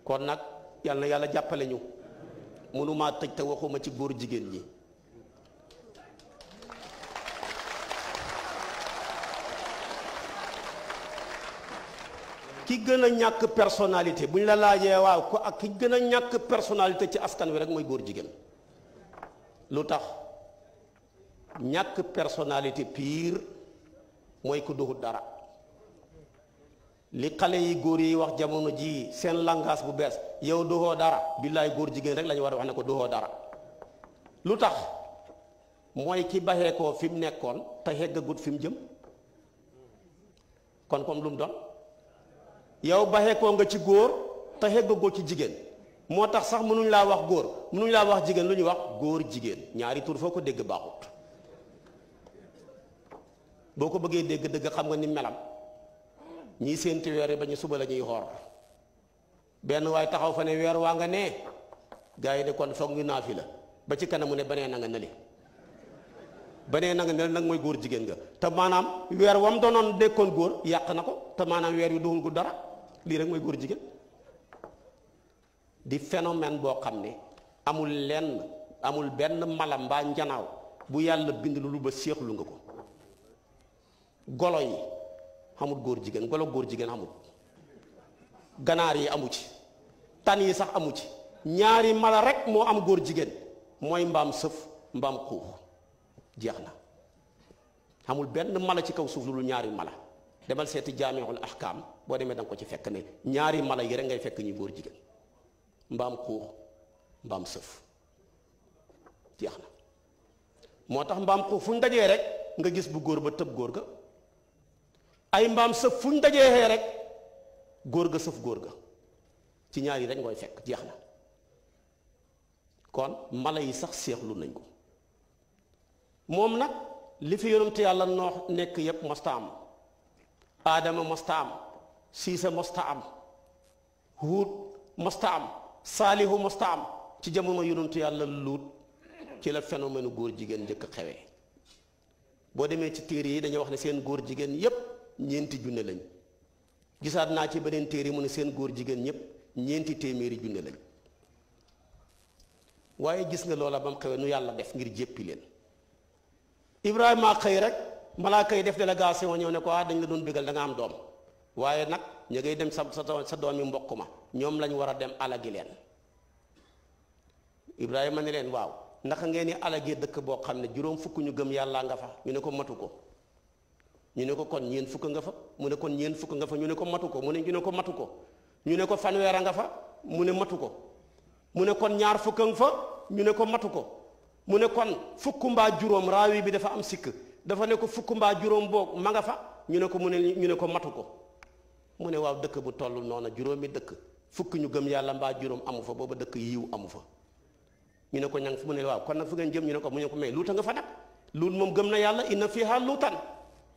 kon nag yàlla na yàlla jàppale ñu mënumaa tëj te waxuma ci góor jigéen ñi. ki gën a ñàkk personnalité bu ñu la laajee waaw ko ak ki gën a ñàkk personnalité ci askan wi rek mooy góor jigéen. lu tax ñàkk personnalité pire mooy ku duxut dara. li xale yi góor yi wax jamono ji seen langage bu bees yow duxoo dara billaay góor jigéen rek la ñu war a wax ne ko duxoo dara. lu tax mooy ki baxee koo fi mu nekkoon te heggagut fi mu jëm kon comme lu mu doon yow baxee koo nga ci góor te heggagoo ci jigéen moo tax sax mënuñ laa wax góor mënuñ laa wax jigéen lu ñuy wax góor jigéen ñaari tur foo ko dégg baaxut. boo ko bëggee dégg dëgg xam nga ni melam ñii séenti weer yi ba ñu suba la ñuy xoor benn waaye taxaw fa ne weer waa nga nee gars yi de kon foog ñu naafi la ba ci kanamu ne beneen na nga neli beneen na nga neli nag mooy góor jigéen nga te maanaam weer wam doonoon nekkoon góor yàq na ko te maanaam weer yu duhul gu dara lii rek mooy góor jigéen di phénomène boo xam ne amul benn mala mbaa njanaaw bu yàlla bind lu ba séexlu nga ko. golo yi xamul góor jigéen golo góor jigéen xamul ganaar yi amu ci tan yi sax amu ci ñaari mala rek moo am góor jigéen mooy mbaam sëf mbaam xuux jeex na xamul benn mala ci kaw suuf lu ñaari mala demal seeti jaamiul ahkaam boo demee danga ko ci fekk ne ñaari mala yi rek ngay fekk ñu góor jigéen mbaam xuux mbaam sëf jeex na moo tax mbaam xuux fu ñu dajee rek nga gis bu góor ba tëb góor ga ay mbaam sëf fu ñu dajee rek góor ga sëf góor ga ci ñaar yi rek ngooy fekk jeex na kon mala yi sax seexlu nañ ko moom nag li fi yonent yàlla noox nekk yépp mosta am aadama mosta am siisa mosta am huut mosta am saalihu mosta am ci jamono yonent yàlla luut ci la phénomène góor jigéen njëkk xewee boo demee ci téere yi dañuy wax ne seen góor jigéen yépp ñeenti junne lañ gisaat naa ci beneen téere mu ne seen góor jigéen ñépp ñeenti téeméeri junne lañ waaye gis nga loola ba mu xewee nu yàlla def ngir jéppi leen Ibrahima xëy rek malaaka yi def délégation ñëw ne ko dañ la doon bégal da nga am doom waaye nag ñu ngay dem sa doomi mbokk ma ñoom lañ war a dem alagi leen Ibrahima ne leen waaw naka ngeen ni alagee dëkk boo xam ne juróom fukk ñu gëm yàlla nga fa ñu ne ko matu ko ñu ne ko kon ñeen fukk nga fa mu ne kon ñeen fukk nga fa ñu ne ko matu ko mu ne ñu ne ko matu ko ñu ne ko fanweer a nga fa mu ne matu ko mu ne kon ñaar fukk nga fa ñu ne ko matu ko mu ne kon fukk mbaa juróom raawi bi dafa am sikk dafa ne ko fukk mbaa juróom boog ma nga fa ñu ne ko ñu ne ko matu ko mu ne waaw dëkk bu toll noona juróomi dëkk fukk ñu gëm yàlla mbaa juróom amu fa booba dëkk yiw amu fa ñu ne ko ñang fu mu ne waaw kon nag fu ngeen jëm ñu ne ko mu ne ko mais luuta nga fa nag luut moom gëm na yàlla inna fiha luutan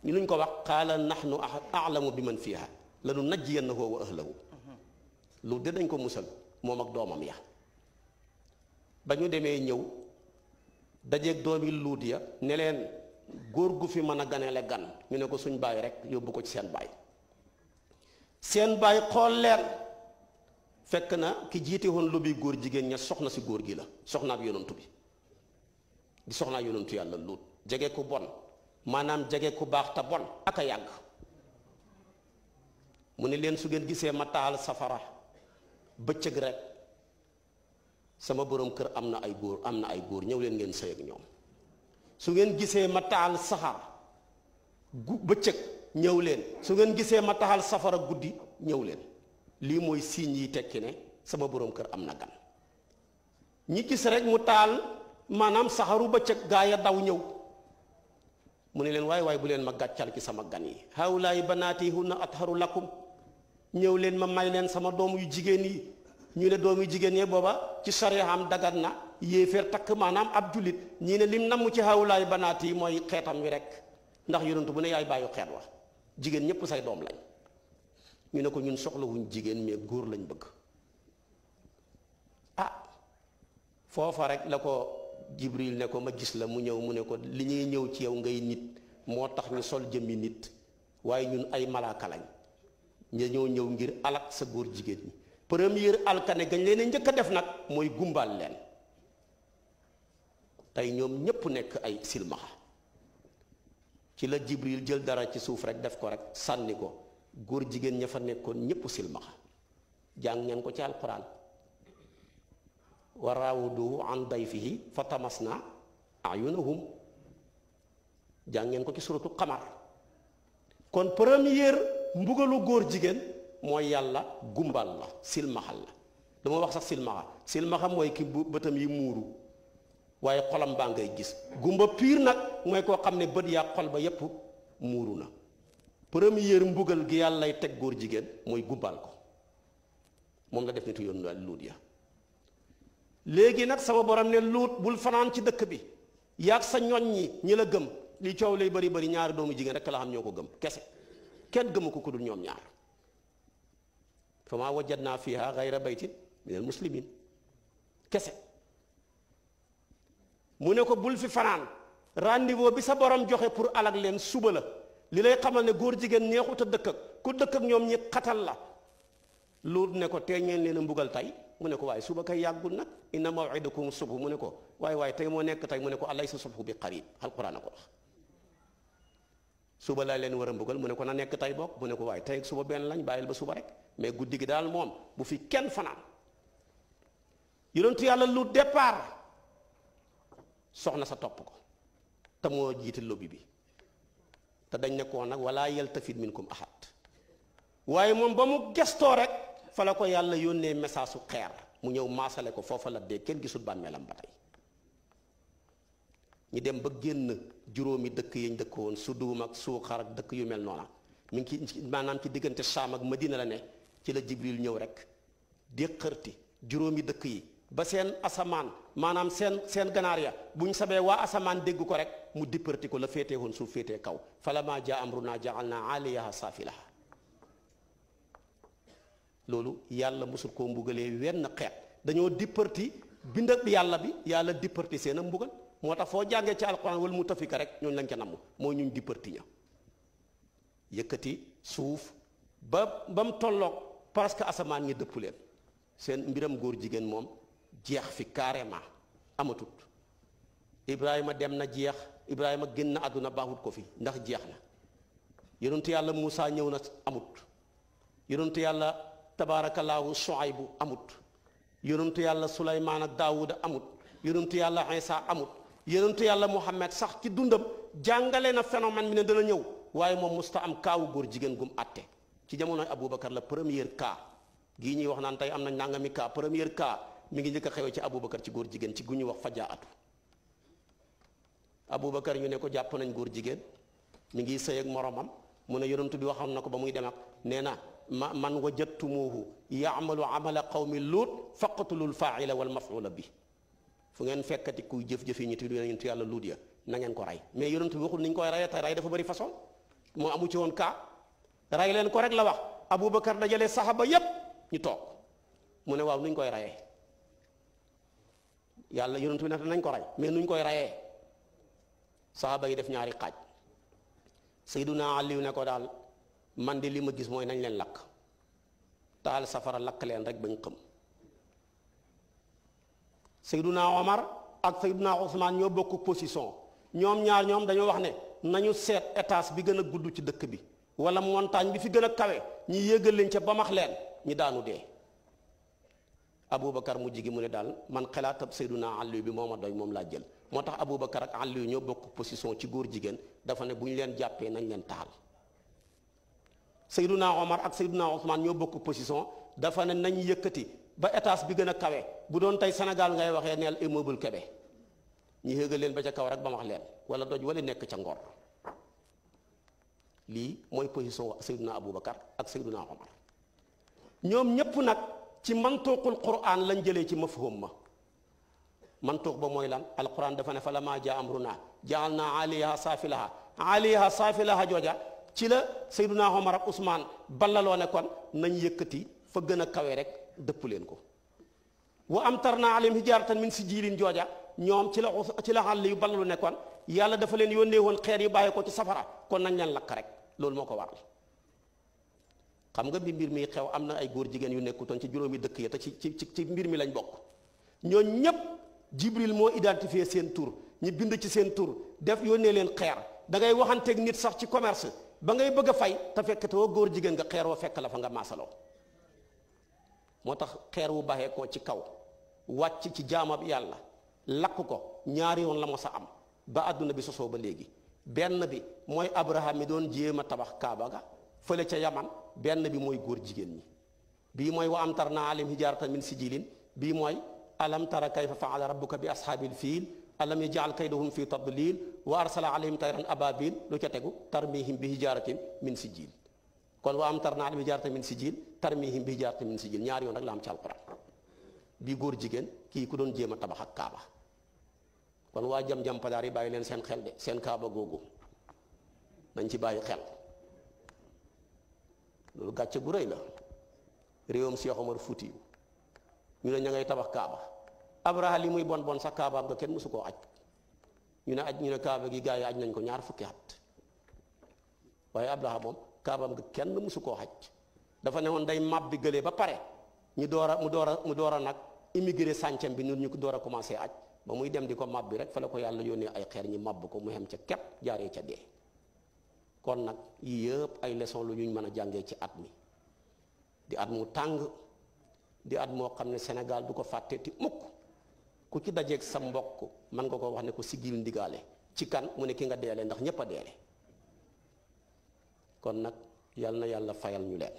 ñu luñ ko wax qaala nahnu a'lamu bi man fiha lanu najjiyannahu wa ahlahu luut de dañ ko musal moom ak doomam ya ba ñu demee ñëw dajeeg doomi luut ya ne leen góor gu fi mën a ganele gan ñu ne ko suñ baay rek yóbbu ko ci seen baay xool leen fekk na ki jiite woon lu bi góor jigéen ña soxna si góor gi la soxnaab yonantu bi di soxnaa yonantu yàlla luut jege ku bon maanaam jege ku baax te bon ak a yàgg mu ne leen su ngeen gisee ma taal safara bëccëg rek sama borom kër am na ay góor ñëw leen ngeen sëy ak ñoom su ngeen gisee ma taal saxaar bëccëg ñëw leen su ngeen gisee ma taal safara guddi ñëw leen lii mooy signe yi tekki ne sama borom kër am na gan ñi gis rek mu taal maanaam saxaru bëccëg gaa ya daw ñëw mu ne leen waay bu leen ma gàccal ci sama gan yi hawlaay banaati hunna atharu lakum ñëw leen ma may leen sama doom yu jigéen yi ñu ne doom yu jigéen yi booba ci sariyaam dagat na yéeféer takk maanaam ab jullit ñii ne lim namm ci hawlaay banaati yi mooy xeetam wi rek ndax yonentu bu ne yaay bàyyu xeet wa jigéen ñépp say doom lañ ñu ne ko ñun soxlawuñ jigéen mais góor lañ bëgg foofa rek la ko Jibril ne ko ma gis la mu ñëw mu ne ko li ñuy ñëw ci yow ngay nit moo tax ñu sol jëmmi nit waaye ñun ay malaaka lañ ñu ñëw ngir alak sa góor jigéen ñi première alkane gañ leen njëkk a def nag mooy gumbal leen tey ñoom ñépp nekk ay silmaxa ci la Jibril jël dara ci suuf rek def ko rek sànni ko góor jigéen ña fa nekkoon ñépp silmaxa jàng ngeen ko ci alquran wa raawuduhu an dayfihi fa tamasna ayunahum jàng ngeen ko ci suratu xamar kon première mbugalu góor jigéen mooy yàlla gumbal la silmaxal la dama wax sax silmaxa mooy ki bëtam yi muuru waaye xolam baa ngay gis gumba piir nag mooy koo xam ne bët yaa xol ba yépp muuru na première mbugal gi yàlla lay teg góor jigéen mooy gumbal ko moom la def nitu yoon luut ya léegi nag sama borom ne luut bul fanaan ci dëkk bi yaag sa ñoñ ñi la gëm li coow lay bari bari ñaari doomu jigéen rek la xam ñoo ko gëm kese kenn gëmu ko ku dul ñoom ñaar fa maa wajadnaa fiihaa gayra baytin minal muslimiin kese mu ne ko bul fi fanaan rendez-vous bi sa borom joxe pour alag leen suba la li lay xamal ne góor jigéen neexut a dëkk ak ku dëkk ak ñoom ñi xatal la Luut ne ko teeñeen leen a mbugal tey mu ne ko waaye suba kay yàggul nag inna maw'idakum subh mu ne ko waaye tey moo nekk tey mu ne ko alaysa subhu bi qarib alquran a ko wax suba laa leen war a mbugal mu ne ko na nekk tey bokk mu ne ko waaye tey ak suba benn lañ bàyyil ba suba rek mais guddi gi daal moom bu fi kenn fanaan yonentu yàlla Luut départ soxna sa topp ko te moo jiite lobby bi te dañ ne ko nag wala yaltafit minkum ahad waaye moom ba mu gestoo rek fa la ko yàlla yónnee message su xeer mu ñëw maasale ko foofa la dee kenn gisul bàmmeelam ba tey ñi dem ba génn juróomi dëkk yañ dëkk woon Suduum ak Suuxar ak dëkk yu mel noona mi ngi ci maanaam ci diggante Saam ak Madina la ne ci la Jibril ñëw rek di xërti juróomi dëkk yi ba seen asamaan maanaam seen ganaar ya buñ sabee waa asamaan dégg ko rek mu dipparti ko la féetee woon suuf féetee kaw falammaa jaa amrunaa ja'alnaa 'aaliyahaa saafilahaa loolu yàlla mosul koo mbugalee wenn xeet dañoo dipparti bind ak yàlla bi yàlla dipparti seen a mbugal moo tax foo jàngee ci alquran wal mutafika rek ñooñu lañ ca namm mooy ñuñ dipparti ña yëkkati suuf ba mu tolloog parce que asamaan ñi dëpp leen seen mbiram góor jigéen moom jeex fi carrément amatut Ibrahima dem na jeex Ibrahima génn na àdduna baaxut ko fi ndax jeex na yonentu yàlla Muusa ñëw na amut yonentu yàlla tabaarakallaahu Suaybu amut yonentu yàlla Suleymaan ak Daawuda amut yonentu yàlla Iisaa amut yonentu yàlla Muhammad sax ci dundam jàngale na phénomène bi ne dana ñëw waaye moom musta am kaawu góor jigéen gum atte ci jamonoy Aboubacar la premier cas gii ñuy wax naan tey am nañ nangami cas premier cas mi ngi njëkk a xewee ci Aboubacar ci góor jigéen ci gu ñuy wax fajaatu Aboubacar ñu ne ko jàpp nañ góor jigéen mi ngi sëy ak moromam mu ne yonentu bi waxoon na ko ba muy dem ak nee na man wajadtumuuhu yaamalu amala qawmi luut faqtulul faaila wal mafuula bi fu ngeen fekkati kuy jëf-jëf yi ñu tudd yonentu yàlla luut ya na ngeen ko rey mais yonentu bi waxul ni ñu koy reyee te rey dafa bëri façon moo amu ci woon kaa rey leen ko rek la wax Aboubacar dajale saxaba yépp ñu toog mu ne waaw nuñ koy reyee yàlla yonentu bi ne nañ ko rey mais nuñ koy reyee saxaba yi def ñaari xaaj Seyduna Aliyu ne ko daal man de li ma gis mooy nañ leen lakk taal safara lakk leen rek bañ xëm Seyduna Omar ak Seyduna Ousmane ñoo bokk position ñoom ñaar ñoom dañoo wax ne nañu seet étage bi gën a gudd ci dëkk bi wala montagne bi fi gën a kawe ñi yéegal leen ca bamax leen ñi daanu dee Aboubacar mu jigi mu ne daal man xalaatab Seyduna Aliyu bi moo ma doy moom laa jël moo tax Aboubacar ak Aliyu ñoo bokk position ci góor jigéen dafa ne bu ñu leen jàppee nañ leen taal Seyduna Omar ak Seyduna Ousmane ñoo bokk position dafa ne nañ yëkkati ba étage bi gën a kawe bu doon tey Sénégal ngay waxee neel immeuble Kébé ñu yéegal leen ba ca kaw rek ba wax leen wala doj wala nekk ca Ngor lii mooy position Seyduna Aboubacar ak Seyduna Omar ñoom ñépp nag ci mantuuqul Qur'an lañ jëlee ci mafhum ma mantuuq ba mooy lan alquran dafa ne fa lammaa jaa amrunaa ja'alnaa 'aaliyahaa saafilahaa jooja ci la Seyduna Omar ak Ousmane ballaloo ne kon nañ yëkkati fa gën a kawe rek dëpp leen ko wa amtarnaa 'alayhim hijaaratan min sijjiilin jooja ñoom ci la xàll yu ballalu ne kon yàlla dafa leen yónnee woon xeer yu bàyyi ko ci safara kon nañ leen lakk rek loolu moo ko waral xam nga bi mbir mi xew am na ay góor jigéen yu nekkutoon ci juróomi dëkk ya te ci mbir mi lañ bokk. ñoo ñépp Jibril moo identifié seen tur ñi bind ci seen tur def yónnee leen xeer da ngay waxanteeg nit sax ci commerce ba ngay bëgg a fay te fekk te woo góor jigéen nga xeer woo fekk la fa nga maasaloo. moo tax xeer wu baxee koo ci kaw wàcc ci jaamab yàlla lakk ko ñaari yoon la mos a am ba àdduna bi sosoo ba léegi. benn bi mooy Abraham mi doon jéem a tabax Kaaba ga fële ca Yaman, benn bi mooy góor jigéen ñi. bii mooy wa amtarna alayhim hijaratan min sijilin, bii mooy alam tara kayfa faala rabbuka bi ashaabil fiil alam yaj'al kaydahum fi tadlil wa arsala alayhim tayran ababil lu ca tegu tarmihim bi hijaratin min sijil. kon wa amtarna alayhim hijaratan min sijil tarmihim bi hijaratin min sijil ñaar yoon rek la am ci alquran. bii góor jigéen kii ku doon jéem a tabax ak Kaaba. kon waa jam-jam padaar yi bàyyi leen seen xel de seen Kaaba googu nañ ci bàyyi xel loolu gàcce bu rëy la. réewam Cheikh Omar Fouti ñu ne ña ngay tabax Kaaba. Abraha li muy bon bon sax Kaabaam nga kenn mësu koo aj ñu ne Kaaba gi gaa yi aj nañ ko ñaar fukki at waaye Abraha moom Kaabaam nga kenn mësu koo aj dafa ne woon day màbbi gëlee ba pare mu door a nag immigré sàncam bi ñu ko door a commencé aj ba muy dem di ko màbbi rek fa la ko yàlla yónnee ay xeer ñi màbb ko mu xem ca kepp jaaree ca dee. kon nag yii yëpp ay leçon lu ñu mën a jàngee ci at mi di at mu tàng di at moo xam ne Sénégal du ko fàtte ti mukk ku ci dajeeg sa mbokk mën nga ko wax ne ko siggil ndigaale ci kan mu ne ki nga deele ndax ñépp a deele kon nag yal na yàlla fayal ñu leen